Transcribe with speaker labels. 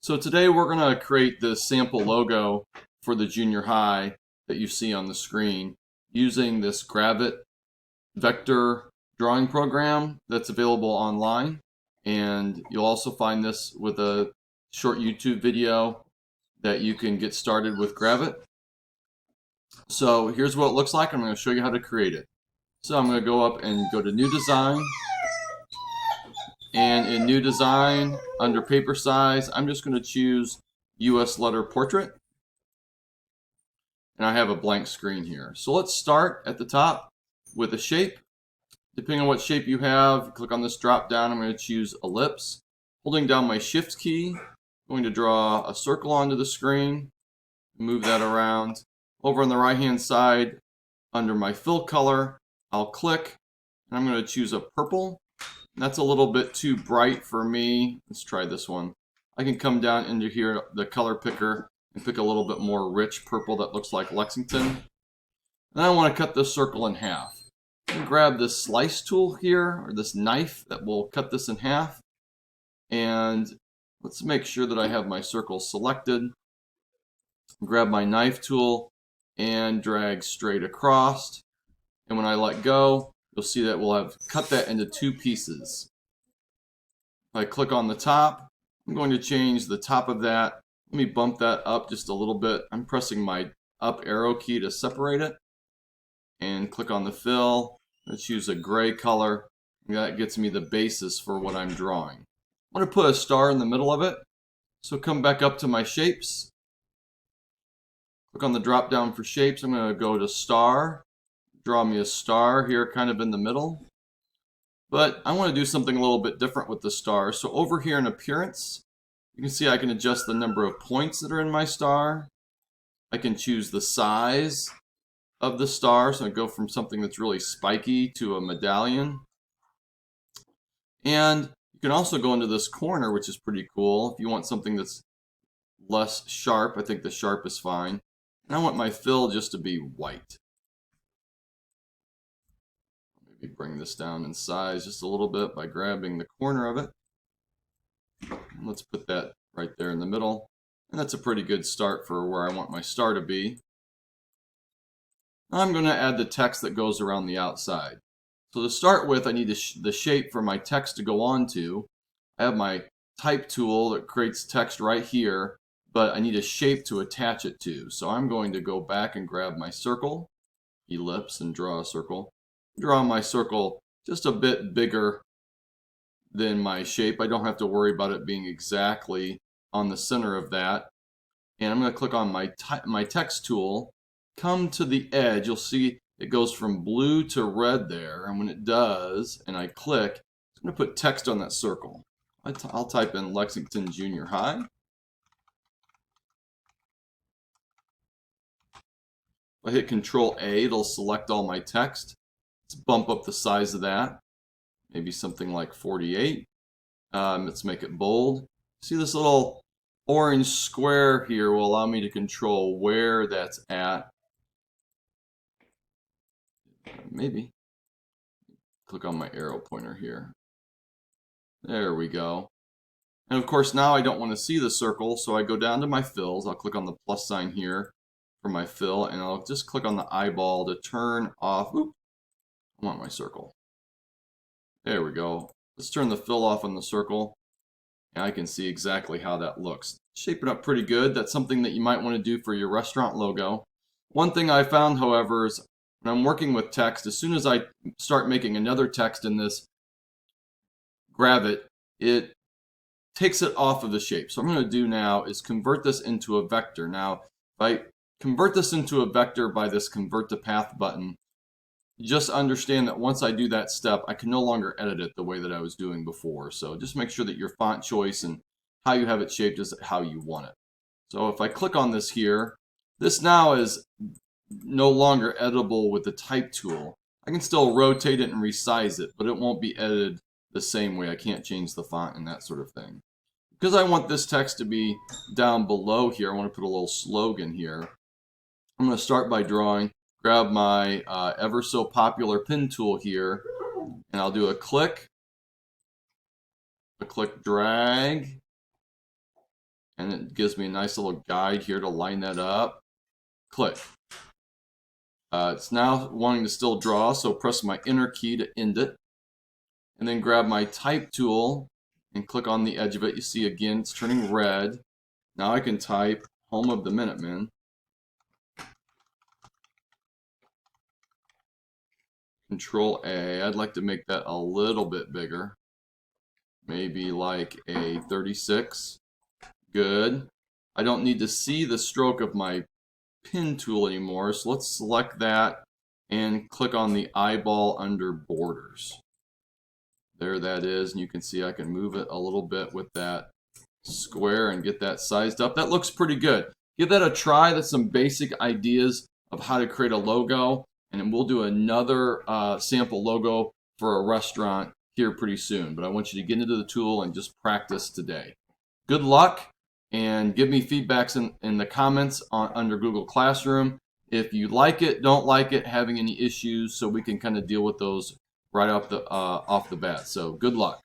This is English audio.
Speaker 1: So today we're going to create the sample logo for the junior high that you see on the screen using this Gravit vector drawing program that's available online. And you'll also find this with a short YouTube video that you can get started with Gravit. So here's what it looks like. I'm going to show you how to create it. So I'm going to go up and go to New Design. And in New Design, under Paper Size, I'm just going to choose US Letter Portrait. And I have a blank screen here. So let's start at the top with a shape. Depending on what shape you have, click on this drop down. I'm going to choose Ellipse. Holding down my Shift key, I'm going to draw a circle onto the screen. Move that around. Over on the right hand side, under my fill color, I'll click. And I'm going to choose a purple. That's a little bit too bright for me. Let's try this one. I can come down into here, the color picker, and pick a little bit more rich purple that looks like Lexington. Then I want to cut this circle in half. And grab this slice tool here, or this knife that will cut this in half. And let's make sure that I have my circle selected. Grab my knife tool and drag straight across. And when I let go, you'll see that we'll have cut that into two pieces. If I click on the top, I'm going to change the top of that. Let me bump that up just a little bit. I'm pressing my up arrow key to separate it. And click on the fill. Let's choose a gray color. And that gets me the basis for what I'm drawing. I want to put a star in the middle of it. So come back up to my shapes. Click on the drop down for shapes. I'm going to go to star. Draw me a star here kind of in the middle. But I want to do something a little bit different with the star. So over here in appearance, you can see I can adjust the number of points that are in my star. I can choose the size of the star. So I go from something that's really spiky to a medallion. And you can also go into this corner, which is pretty cool. If you want something that's less sharp, I think the sharp is fine. And I want my fill just to be white. Maybe bring this down in size just a little bit by grabbing the corner of it. And let's put that right there in the middle. And that's a pretty good start for where I want my star to be. Now I'm going to add the text that goes around the outside. So to start with, I need the shape for my text to go onto. I have my type tool that creates text right here, but I need a shape to attach it to. So I'm going to go back and grab my circle, ellipse, and draw a circle. Draw my circle just a bit bigger than my shape. I don't have to worry about it being exactly on the center of that. And I'm going to click on my text tool. Come to the edge. You'll see it goes from blue to red there. And when it does, and I click, it's going to put text on that circle. I'll type in Lexington Junior High. If I hit Control A, it'll select all my text. Let's bump up the size of that. Maybe something like 48. Let's make it bold. See this little orange square here will allow me to control where that's at. Maybe. Click on my arrow pointer here. There we go. And of course now I don't want to see the circle, so I go down to my fills. I'll click on the plus sign here for my fill, and I'll just click on the eyeball to turn off. Oop, I want my circle. There we go. Let's turn the fill off on the circle, and I can see exactly how that looks. Shape it up pretty good. That's something that you might want to do for your restaurant logo. One thing I found, however, is when I'm working with text, as soon as I start making another text in this Gravit, it takes it off of the shape. So what I'm going to do now is convert this into a vector. Now, if I convert this into a vector by this Convert to Path button, just understand that once I do that step, I can no longer edit it the way that I was doing before. So just make sure that your font choice and how you have it shaped is how you want it. So if I click on this here, this now is no longer editable with the type tool. I can still rotate it and resize it, but it won't be edited the same way. I can't change the font and that sort of thing. Because I want this text to be down below here, I want to put a little slogan here. I'm going to start by drawing. Grab my ever so popular pen tool here, and I'll do a click drag, And it gives me a nice little guide here to line that up. Click. It's now wanting to still draw, so press my enter key to end it. And then grab my type tool and click on the edge of it. You see again, it's turning red. Now I can type Home of the Minutemen. Control A. I'd like to make that a little bit bigger. Maybe like a 36. Good. I don't need to see the stroke of my pen tool anymore, so let's select that and click on the eyeball under borders. There that is, and you can see I can move it a little bit with that square and get that sized up. That looks pretty good. Give that a try. That's some basic ideas of how to create a logo, and then we'll do another sample logo for a restaurant here pretty soon. But I want you to get into the tool and just practice today. Good luck, and give me feedbacks in the comments under Google Classroom. If you like it, don't like it, having any issues, so we can kind of deal with those right off the bat. So good luck.